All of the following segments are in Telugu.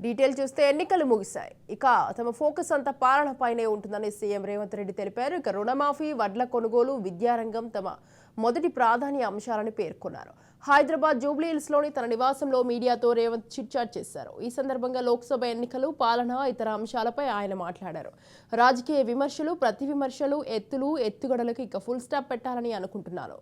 డీటెయిల్ చూస్తే ఎన్నికలు ముగిశాయి. ఇక తమ ఫోకస్ అంతా పాలనపైనే ఉంటుందని సీఎం రేవంత్ రెడ్డి తెలిపారు. ఇక రుణమాఫీ, వడ్ల కొనుగోలు, విద్యారంగం తమ మొదటి ప్రాధాన్య అంశాలని పేర్కొన్నారు. హైదరాబాద్ జూబ్లీహిల్స్లోని తన నివాసంలో మీడియాతో రేవంత్ చిట్చాట్ చేశారు. ఈ సందర్భంగా లోక్సభ ఎన్నికలు, పాలన, ఇతర అంశాలపై ఆయన మాట్లాడారు. రాజకీయ విమర్శలు, ప్రతి విమర్శలు, ఎత్తుగడలకు ఇక ఫుల్ స్టాప్ పెట్టాలని అనుకుంటున్నారు.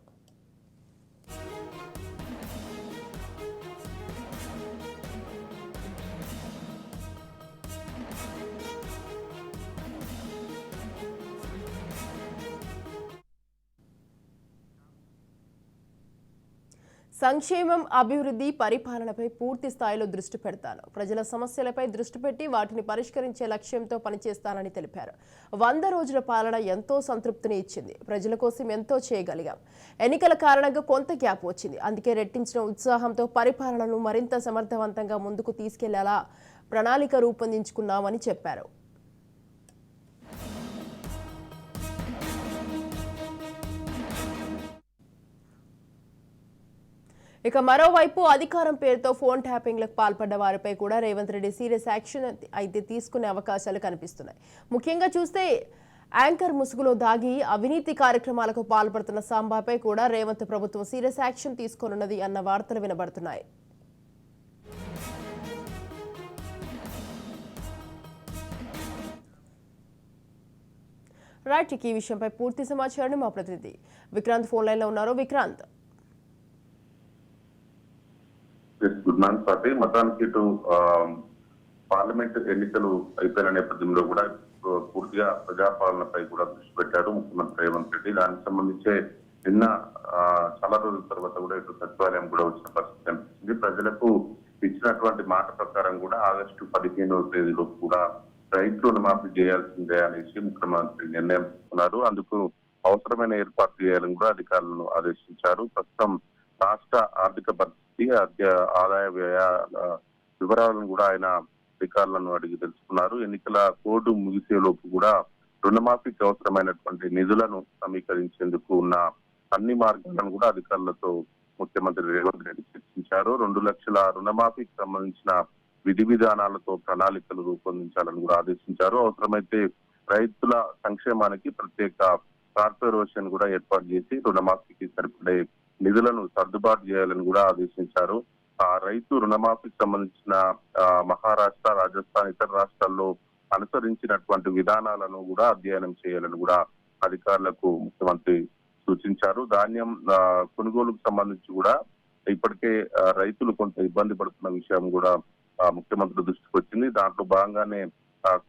సంక్షేమం, అభివృద్ధి, పరిపాలనపై పూర్తి స్థాయిలో దృష్టి పెడతాను. ప్రజల సమస్యలపై దృష్టి పెట్టి వాటిని పరిష్కరించే లక్ష్యంతో పనిచేస్తానని తెలిపారు. 100 రోజుల పాలన ఎంతో సంతృప్తిని ఇచ్చింది. ప్రజల కోసం ఎంతో చేయగలిగాం. ఎన్నికల కారణంగా కొంత గ్యాప్ వచ్చింది. అందుకే రెట్టించిన ఉత్సాహంతో పరిపాలనను మరింత సమర్థవంతంగా ముందుకు తీసుకెళ్లేలా ప్రణాళిక రూపొందించుకున్నామని చెప్పారు. ఇక మరోవైపు అధికారం పేరుతో ఫోన్ ట్యాపింగ్లకు పాల్పడ్డ వారిపై కూడా రేవంత్ రెడ్డి సీరియస్ యాక్షన్ అయితే తీసుకునే అవకాశాలు కనిపిస్తున్నాయి. ముఖ్యంగా చూస్తే యాంకర్ ముసుగులో దాగి అవినీతి కార్యక్రమాలకు పాల్పడుతున్న సాంబాపై కూడా రేవంత్ ప్రభుత్వం సీరియస్ యాక్షన్ తీసుకోనున్నది అన్న వార్తలు వినబడుతున్నాయి. రైట్, ఈ విషయంపై పూర్తి సమాచారాన్ని మా ప్రతినిధి విక్రాంత్ ఫోన్ లైన్ లో ఉన్నారు. Vikrant, good morning Swathi. మొత్తానికి ఇటు పార్లమెంట్ ఎన్నికలు అయిపోయిన నేపథ్యంలో కూడా పూర్తిగా ప్రజాపాలనపై కూడా దృష్టి పెట్టారు ముఖ్యమంత్రి రేవంత్ రెడ్డి. దానికి సంబంధించే నిన్న చాలా రోజుల తర్వాత కూడా ఇటు సచివాలయం కూడా వచ్చిన పరిస్థితి కనిపిస్తుంది. ప్రజలకు ఇచ్చినటువంటి మాట ప్రకారం కూడా ఆగస్టు 15వ తేదీలో కూడా రైతు రుణమాఫీ చేయాల్సిందే అనేసి ముఖ్యమంత్రి నిర్ణయం తీసుకున్నారు. అందుకు అవసరమైన ఏర్పాటు చేయాలని కూడా అధికారులను ఆదేశించారు. ప్రస్తుతం రాష్ట్ర ఆర్థిక పరిస్థితి, ఆదాయ వ్యయాల వివరాలను కూడా ఆయన అధికారులను అడిగి తెలుసుకున్నారు. ఎన్నికల కోడ్ ముగిసేలోపు కూడా రుణమాఫీకి అవసరమైనటువంటి నిధులను సమీకరించేందుకు ఉన్న అన్ని మార్గాలను కూడా అధికారులతో ముఖ్యమంత్రి రేవంత్ రెడ్డి చర్చించారు. 2 లక్షల రుణమాఫీకి సంబంధించిన విధి విధానాలతో ప్రణాళికలు రూపొందించాలని కూడా ఆదేశించారు. అవసరమైతే రైతుల సంక్షేమానికి ప్రత్యేక కార్పొరేషన్ కూడా ఏర్పాటు చేసి రుణమాఫీకి సరిపడే నిధులను సర్దుబాటు చేయాలని కూడా ఆదేశించారు. ఆ రైతు రుణమాఫీకి సంబంధించిన మహారాష్ట్ర, రాజస్థాన్, ఇతర రాష్ట్రాల్లో అనుసరించినటువంటి విధానాలను కూడా అధ్యయనం చేయాలని కూడా అధికారులకు ముఖ్యమంత్రి సూచించారు. ధాన్యం కొనుగోలుకు సంబంధించి కూడా ఇప్పటికే రైతులు కొంత ఇబ్బంది పడుతున్న విషయం కూడా ముఖ్యమంత్రి దృష్టికి వచ్చింది. దాంట్లో భాగంగానే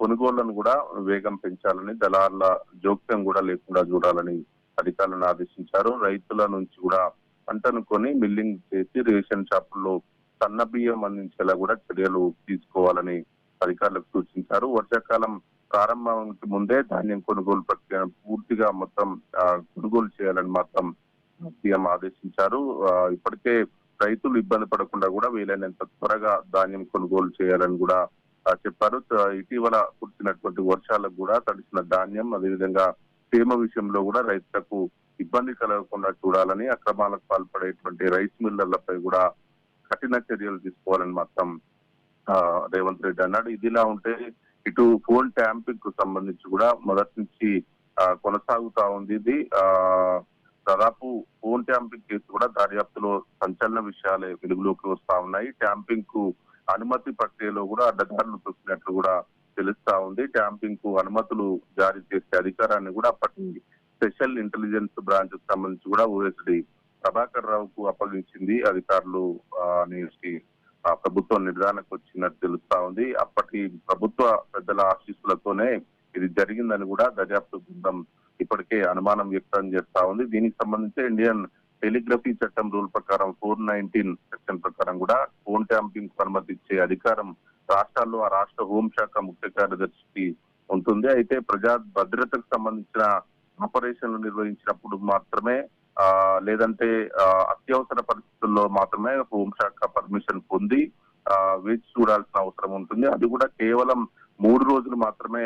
కొనుగోళ్లను కూడా వేగం పెంచాలని, దళారుల జోక్యం కూడా లేకుండా చూడాలని అధికారులను ఆదేశించారు. రైతుల నుంచి కూడా పంటను కొని మిల్లింగ్ చేసి రేషన్ షాపుల్లో సన్న బియ్యం అందించేలా కూడా చర్యలు తీసుకోవాలని అధికారులకు సూచించారు. వర్షాకాలం ప్రారంభానికి ముందే ధాన్యం కొనుగోలు ప్రక్రియ పూర్తిగా మొత్తం కొనుగోలు చేయాలని మాత్రం సీఎం ఆదేశించారు. ఇప్పటికే రైతులు ఇబ్బంది పడకుండా కూడా వీలైనంత త్వరగా ధాన్యం కొనుగోలు చేయాలని కూడా చెప్పారు. ఇటీవల కురిసినటువంటి వర్షాలకు కూడా తడిసిన ధాన్యం, అదేవిధంగా తేమ విషయంలో కూడా రైతులకు ఇబ్బంది కలగకుండా చూడాలని, అక్రమాలకు పాల్పడేటువంటి రైస్ మిల్లర్లపై కూడా కఠిన చర్యలు తీసుకోవాలని మాత్రం రేవంత్ రెడ్డి అన్నాడు. ఇదిలా ఉంటే ఇటు ఫోన్ ట్యాంపింగ్ కు సంబంధించి కూడా మొదటి నుంచి కొనసాగుతా ఉంది. ఇది దాదాపు ఫోన్ ట్యాంపింగ్ కేసు కూడా దర్యాప్తులో సంచలన విషయాలే వెలుగులోకి వస్తా ఉన్నాయి. ట్యాంపింగ్ కు అనుమతి ప్రక్రియలో కూడా అడ్డదారులు తొక్కినట్లు కూడా తెలుస్తా ఉంది. ట్యాంపింగ్ కు అనుమతులు జారీ చేసే అధికారాన్ని కూడా అప్పటి స్పెషల్ ఇంటెలిజెన్స్ బ్రాంచ్ కు సంబంధించి కూడా ఓఎస్డి ప్రభాకర్ రావుకు అప్పగించింది అధికారులు అనేసి ప్రభుత్వం నిర్ధారణకు వచ్చినట్టు తెలుస్తా ఉంది. అప్పటి ప్రభుత్వ పెద్దల ఆశీస్సులతోనే ఇది జరిగిందని కూడా దర్యాప్తు బృందం ఇప్పటికే అనుమానం వ్యక్తం చేస్తా ఉంది. దీనికి సంబంధించి ఇండియన్ టెలిగ్రఫీ చట్టం రూల్ ప్రకారం 419 సెక్షన్ ప్రకారం కూడా ఫోన్ ట్యాంపింగ్ కు అనుమతి ఇచ్చే అధికారం రాష్ట్రాల్లో ఆ రాష్ట్ర హోంశాఖ ముఖ్య కార్యదర్శికి ఉంటుంది. అయితే ప్రజా భద్రతకు సంబంధించిన ఆపరేషన్లు నిర్వహించినప్పుడు మాత్రమే లేదంటే అత్యవసర పరిస్థితుల్లో మాత్రమే హోంశాఖ పర్మిషన్ పొంది వేచి చూడాల్సిన అవసరం ఉంటుంది. అది కూడా కేవలం 3 రోజులు మాత్రమే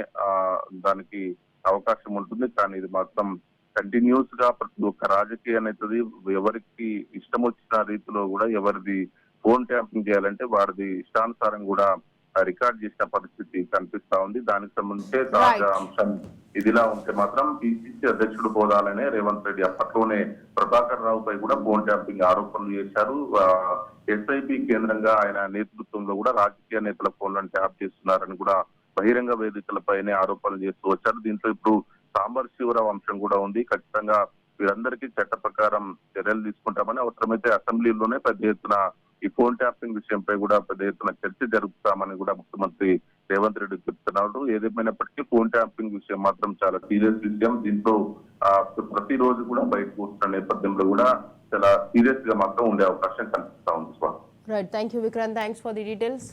దానికి అవకాశం ఉంటుంది. కానీ ఇది మాత్రం కంటిన్యూస్ గా ప్రతి ఒక్క రాజకీయ నేతది ఎవరికి ఇష్టం వచ్చిన రీతిలో కూడా ఎవరిది ఫోన్ ట్యాపింగ్ చేయాలంటే వారిది ఇష్టానుసారం కూడా రికార్డ్ చేసిన పరిస్థితి కనిపిస్తా ఉంది. దానికి సంబంధించి తాజా అంశం ఇదిలా ఉంటే మాత్రం పిసిసి అధ్యక్షుడు హోదాలనే రేవంత్ రెడ్డి అప్పట్లోనే ప్రభాకర్ రావుపై కూడా ఫోన్ ట్యాపింగ్ ఆరోపణలు చేశారు. ఎస్ఐపి కేంద్రంగా ఆయన నేతృత్వంలో కూడా రాజకీయ నేతల ఫోన్లను ట్యాప్ చేస్తున్నారని కూడా బహిరంగ వేదికలపైనే ఆరోపణలు చేస్తూ వచ్చారు. దీంట్లో ఇప్పుడు సాంబర్ శివరావు అంశం కూడా ఉంది. ఖచ్చితంగా వీరందరికీ చట్ట ప్రకారం చర్యలు తీసుకుంటామని, అవసరమైతే అసెంబ్లీలోనే పెద్ద ఎత్తున ఈ ఫోన్ ట్యాపింగ్ విషయంపై కూడా పెద్ద ఎత్తున చర్చ జరుపుతామని కూడా ముఖ్యమంత్రి రేవంత్ రెడ్డి చెప్తున్నాడు. ఏదేమైనప్పటికీ ఫోన్ ట్యాపింగ్ విషయం మాత్రం చాలా సీరియస్ విషయం. దీంతో ప్రతిరోజు కూడా బయటకు వస్తున్న నేపథ్యంలో కూడా చాలా సీరియస్ గా మాత్రం ఉండే అవకాశం కనిపిస్తా ఉంది. Right, thank you Vikrant, thanks for the details.